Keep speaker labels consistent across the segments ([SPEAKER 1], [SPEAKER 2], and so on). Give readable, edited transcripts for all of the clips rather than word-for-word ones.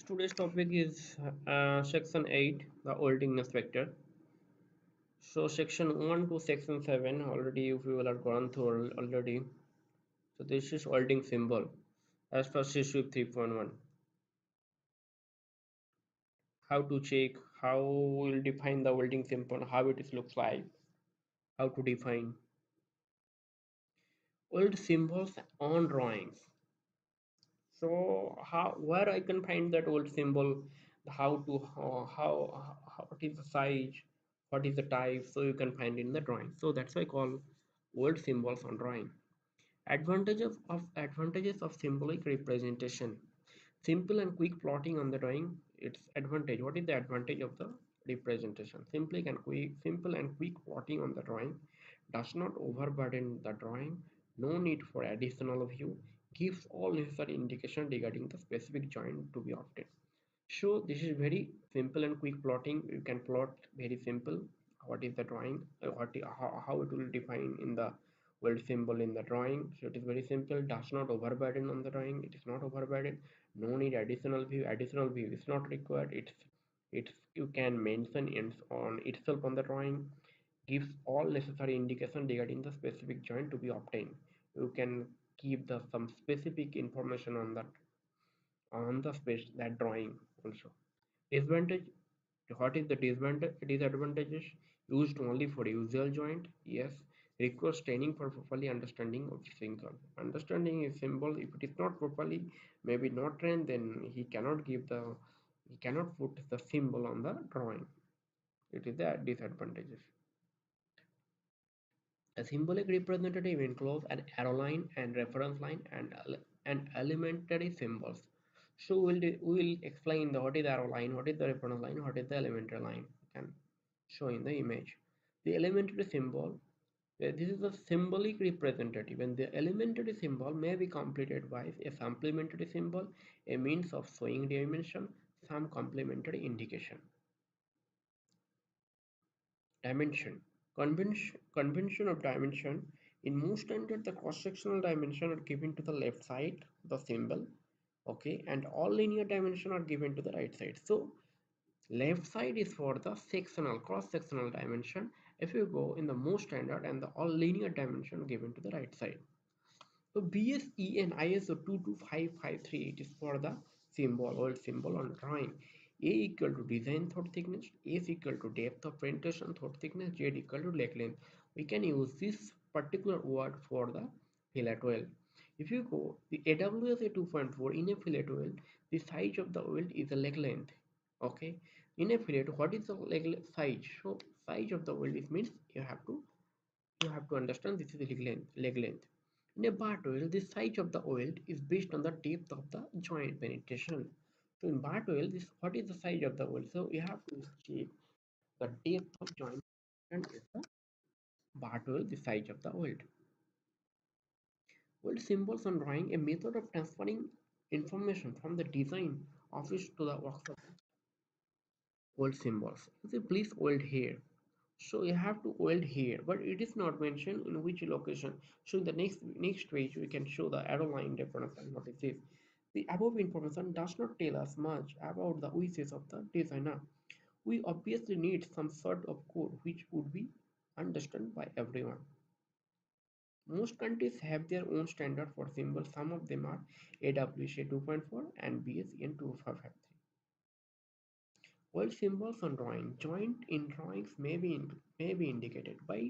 [SPEAKER 1] Today's topic is section 8, the welding inspector. So section 1 to section 7 already we will have gone through already. So this is welding symbol as per Cswip 3.1. How to check, how we'll define the welding symbol, how it is looks like, how to define weld symbols on drawings. So how where I can find that old symbol, how to how what is the size, what is the type, so you can find in the drawing. So that's why I call old symbols on drawing. Advantages of symbolic representation. Simple and quick plotting on the drawing. Its advantage. What is the advantage of the representation? Simple and quick plotting on the drawing does not overburden the drawing. No need for additional view. Gives all necessary indication regarding the specific joint to be obtained. So this is very simple and quick plotting. You can plot very simple. What is the drawing? How it will define in the weld symbol in the drawing. So it is very simple. Does not overburden on the drawing. It is not overburden. No need additional view. Additional view is not required. It's you can mention it on itself on the drawing. Gives all necessary indication regarding the specific joint to be obtained. You can keep the some specific information on the space that drawing also. Disadvantage. What is the disadvantages? Used only for usual joint. Yes. Requires training for properly understanding of the symbol. Understanding a symbol, if it is not properly, maybe not trained, then he cannot put the symbol on the drawing. It is the disadvantages. A symbolic representative includes an arrow line and reference line and elementary symbols. So we'll explain what is the arrow line, what is the reference line, what is the elementary line. You can show in the image. The elementary symbol, this is a symbolic representative, and the elementary symbol may be completed by a supplementary symbol, a means of showing dimension, some complementary indication. Dimension. Convention of dimension. In most standard, the cross-sectional dimension are given to the left side, the symbol, okay, and all linear dimension are given to the right side. So left side is for the sectional, cross-sectional dimension. If you go in the most standard, and the all linear dimension given to the right side. So BSE and ISO 22553, it is for the symbol, old symbol on drawing. A equal to design thought thickness, S equal to depth of penetration thought thickness, Z equal to leg length. We can use this particular word for the fillet weld. If you go the AWSA 2.4 in a fillet weld, the size of the weld is the leg length. Okay, in a fillet, what is the leg size? So size of the weld, it means you have to understand this is the leg length. In a bar weld, the size of the weld is based on the depth of the joint penetration. So in bar weld, this what is the size of the weld? So you have to check the depth of joint and is the bar weld the size of the weld. Weld symbols on drawing, a method of transferring information from the design office to the workshop. Weld symbols. So please weld here. So you have to weld here, but it is not mentioned in which location. So in the next page we can show the arrow line difference and what is this. The above information does not tell us much about the wishes of the designer. We obviously need some sort of code which would be understood by everyone. Most countries have their own standard for symbols. Some of them are AWSA 2.4 and BSEN 2.553. While symbols on drawing, joint in drawings may be indicated by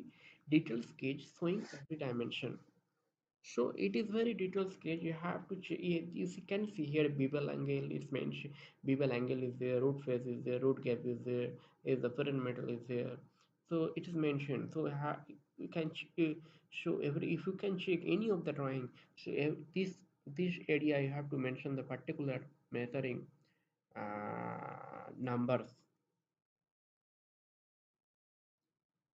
[SPEAKER 1] detailed sketch showing every dimension. So it is very detailed sketch. You have to you can see here bevel angle is mentioned. Bevel angle is there, root face is there, root gap is there, is the parent metal is there. So it is mentioned. So you can show every if you can check any of the drawing. So this area you have to mention the particular measuring numbers.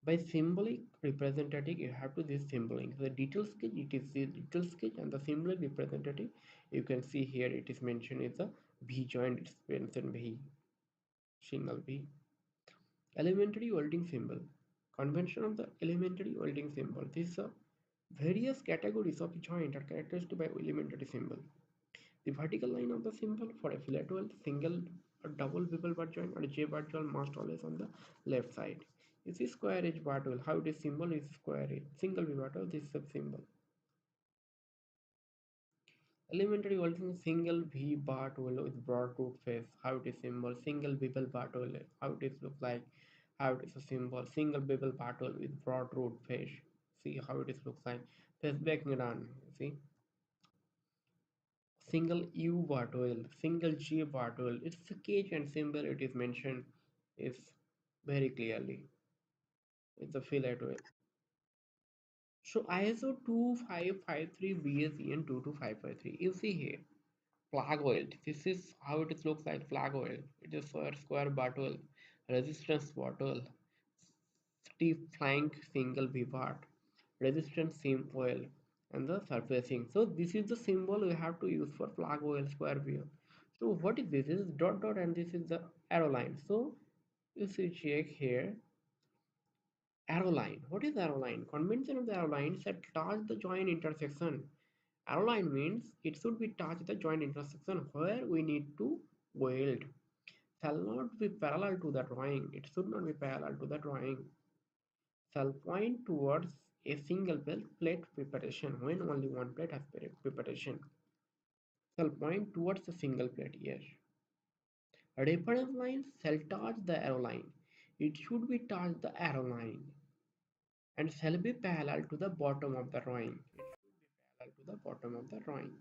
[SPEAKER 1] By symbolic representative, you have to this symbolic. The detail sketch, it is the detail sketch, and the symbolic representative, you can see here it is mentioned is the V joint, it's mentioned V, single V. Elementary welding symbol. Convention of the elementary welding symbol. These are various categories of joint are characterized by elementary symbol. The vertical line of the symbol for a fillet weld, single or double bevel butt joint or J butt joint must always on the left side. You see square edge butt weld, how it is symbol is square edge. Single bevel butt weld, this is a symbol. Elementary welding, single V bar tool with broad root face, how it is symbol. Single bevel bar tool, how it is look like, how it is a symbol. Single bevel bar tool with broad root face, see how it is looks like. Face backing run, see. Single U bar tool, single J bar tool. It's a cage and symbol. It is mentioned is very clearly. It's a fillet tool. So ISO 2553 BSE and 22553. You see here. Flag weld. This is how it looks like flag weld. It is for square bottle, resistance bottle, stiff flank single pivot, resistance seam weld, and the surfacing. So this is the symbol we have to use for flag weld square wheel. So what is this? This is dot dot and this is the arrow line. So if you check here, arrow line. What is arrow line? Convention of the arrow line is that touch the joint intersection. Arrow line means it should be touch the joint intersection where we need to weld. Shall not be parallel to the drawing. It should not be parallel to the drawing. Shall point towards a single plate preparation when only one plate has preparation. Shall point towards a single plate. Yes. Reference line shall touch the arrow line. It should be touch the arrow line and shall be parallel to the bottom of the drawing. It should be parallel to the bottom of the drawing.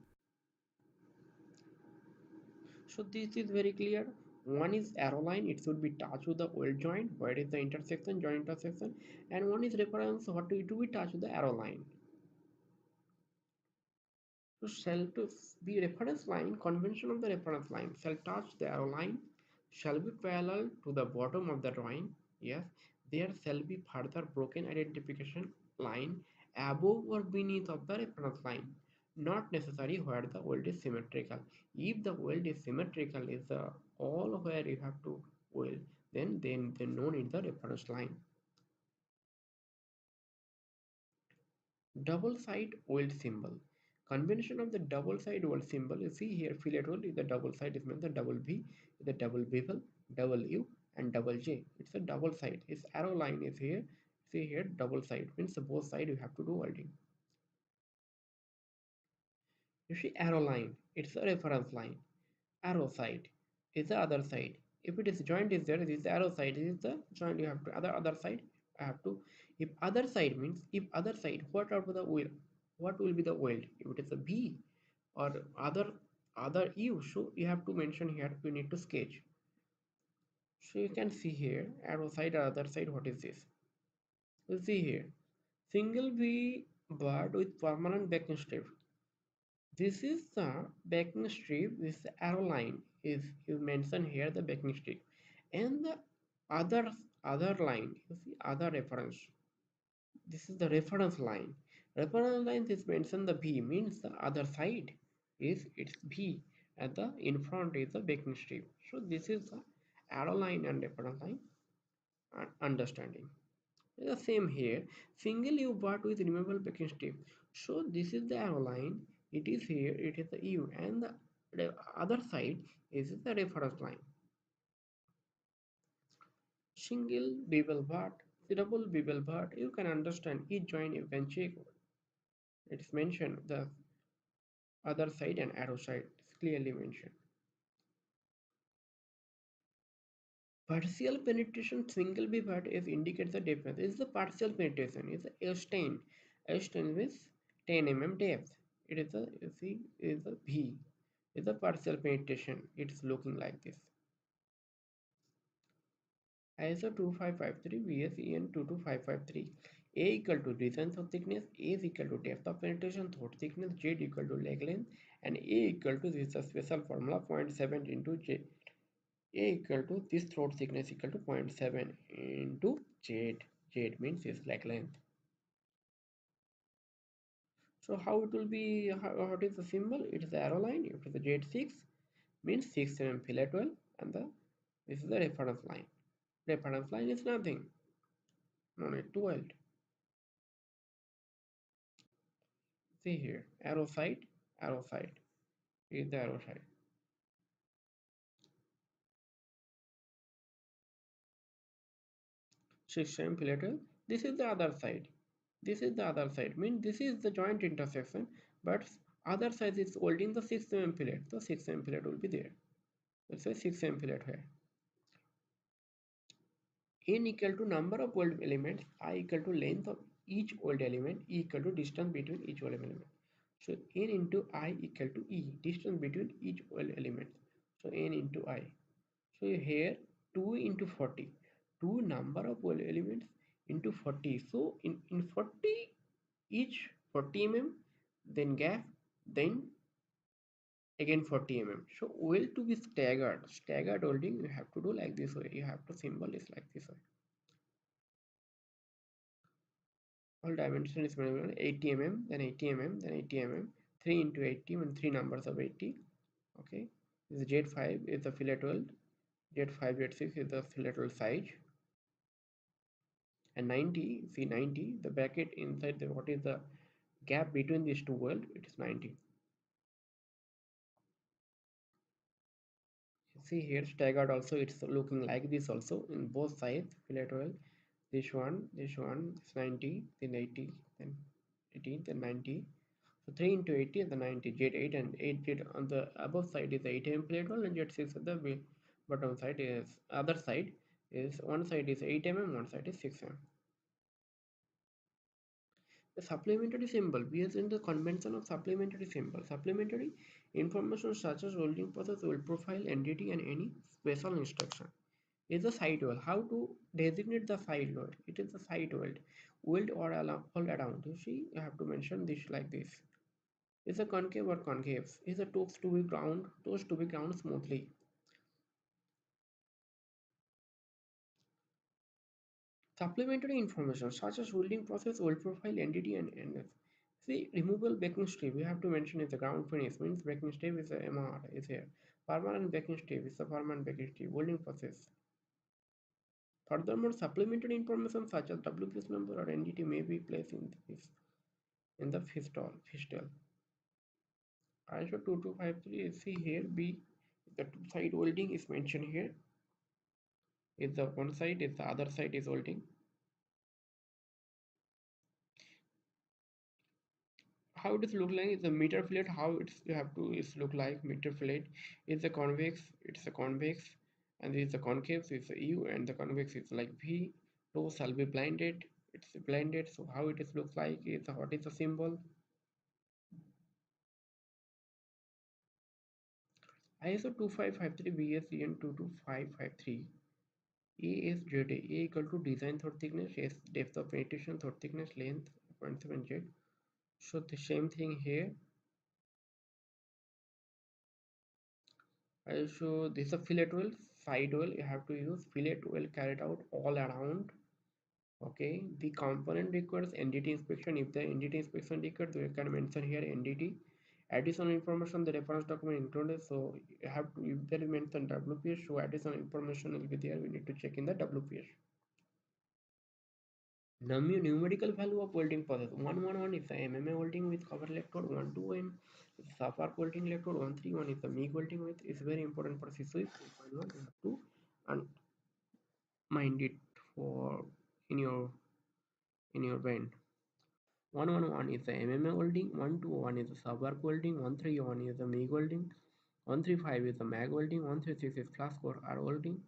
[SPEAKER 1] So this is very clear. One is arrow line, it should be touched with the weld joint, where is the intersection, joint intersection, and one is reference, what to be touched with the arrow line. So shall to be reference line, convention of the reference line, shall touch the arrow line, shall be parallel to the bottom of the drawing. Yes, there shall be further broken identification line above or beneath of the reference line. Not necessary where the weld is symmetrical. If the weld is symmetrical, is the all where you have to weld, then no need the reference line. Double side weld symbol. Convention of the double side weld symbol, you see here fillet weld is the double side, is meant the double V, the double bevel, double U and double J. It's a double side. Its arrow line is here. See here double side means both side you have to do welding. You see arrow line, it's a reference line. Arrow side is the other side. If it is joint is there, this is the arrow side, this is the joint you have to other side I have to. If other side means if other side, what are the weld? What will be the weld? If it is a B or other U, so you have to mention here, you need to sketch. So you can see here arrow side or other side, what is this? You see here single V bar with permanent backing strip. This is the backing strip. This arrow line is you mention here the backing strip, and the other other line you see other reference. This is the reference line. Reference line is mentioned the B means the other side is its B and the in front is the backing strip. So this is the arrow line and reference line understanding. The same here, single U bar with removable backing strip. So this is the arrow line, it is here, it is the U, and the other side is the reference line. Single bevel bar, double bevel bar, you can understand each joint, you can check. It's mentioned the other side and arrow side is clearly mentioned. Partial penetration single bevel is indicates the depth. This is the partial penetration. Is a stain. A stain means 10 mm depth. It is a you see is a V. Is a partial penetration. It's looking like this. ISO 2553 VSEN 22553. A equal to distance of thickness, A is equal to depth of penetration, throat thickness, Z equal to leg length, and A equal to this is a special formula 0.7 into J. A equal to this throat thickness equal to 0.7 into Z. Z means its leg length. So how it will be, what is the symbol? It is the arrow line. If it is the Z6 means 6 mm fillet weld, and this is the reference line. Reference line is nothing. No need to weld. See here, arrow side, arrow side. is the arrow side. System fillet weld. This is the other side. This is the other side. Mean this is the joint intersection, but other side is holding the 6 mm fillet. The 6 mm fillet will be there. Let's say 6 mm fillet here. N equal to number of weld elements, I equal to length of each weld element, E equal to distance between each weld element. So N into I equal to E, distance between each weld element. So N into I. So here 2 into 40, 2 number of weld elements into 40. So in 40, each 40 mm, then gap, then again 40 mm. So weld to be staggered welding, you have to do like this way. You have to symbol is like this way. All dimension is 80 mm, then 80 mm, then 80 mm, 3 into 80 and 3 numbers of 80. Okay, this Z5 is the fillet weld, Z5, Z6 is the fillet weld size, and 90, see 90, the bracket inside the what is the gap between these two weld, it is 90. See here staggered also, it's looking like this also in both sides fillet weld. This one is 90, then 80, then 80, then 90. So 3 into 80 is the 90, Z8 and 8 Z on the above side is the 8 mm plate wall and Z6 at the bottom side is other side is one side is 8 mm, one side is 6 mm. The supplementary symbol based in the convention of supplementary symbol. Supplementary information such as welding process, weld profile, entity and any special instruction. Is the side weld. How to designate the side weld? It is the side weld. Weld or all around. You see, you have to mention this like this. Is a concave or concave? Is a toes to be ground smoothly? Supplementary information such as welding process, weld profile, entity, and see removable backing strip. We have to mention is the ground finish means backing strip is a MR is here. Permanent backing strip is the permanent backing strip. Welding process. Furthermore, supplementary information such as WPS number or entity may be placed in the fistal. ISO 2253 see here B the two side welding is mentioned here. Is the one side is the other side is welding. How it is look like is the meter fillet, how it's you have to is look like meter fillet is the convex, it's a convex, and this is the concave, so it's a U, and the convex is like V. Toe shall be blinded, it's blinded. So how it is looks like is what is the symbol. ISO 2553 BSEN 22553 A is Z. A equal to design third thickness, S depth of penetration, third thickness, length 0.7 Z. So the same thing here. So this is a fillet weld, side weld. You have to use fillet weld carried out all around. Okay, the component requires NDT inspection. If the NDT inspection required, we can mention here NDT. Additional information, the reference document included. So you have to, if there is mentioned WPS, so additional information will be there. We need to check in the WPS. Numerical value of welding process. 111 is the MMA welding with cover electrode. 121 is the spark welding electrode. 131 is the MIG welding with. It's very important for Cswip 3.1. You have to and mind it for in your in your brain. 111 is the MMA welding. 121 is the spark welding. 131 is the MIG welding. 135 is the MAG welding. 136 is flash core R welding.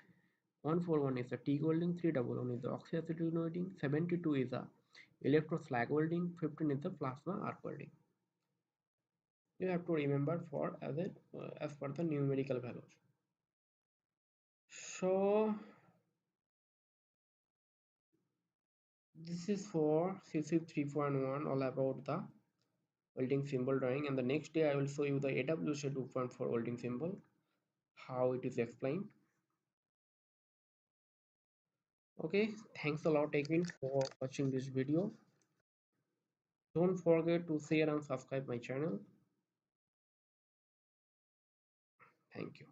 [SPEAKER 1] 141 is the TIG welding. 311 is the oxyacetylene welding. 72 is the electro slag welding. 15 is the plasma arc welding. You have to remember for as per the numerical values. So this is for Cswip 3.1 all about the welding symbol drawing, and the next day I will show you the AWC 2.4 welding symbol, how it is explained. Okay, thanks a lot again for watching this video. Don't forget to share and subscribe my channel. Thank you.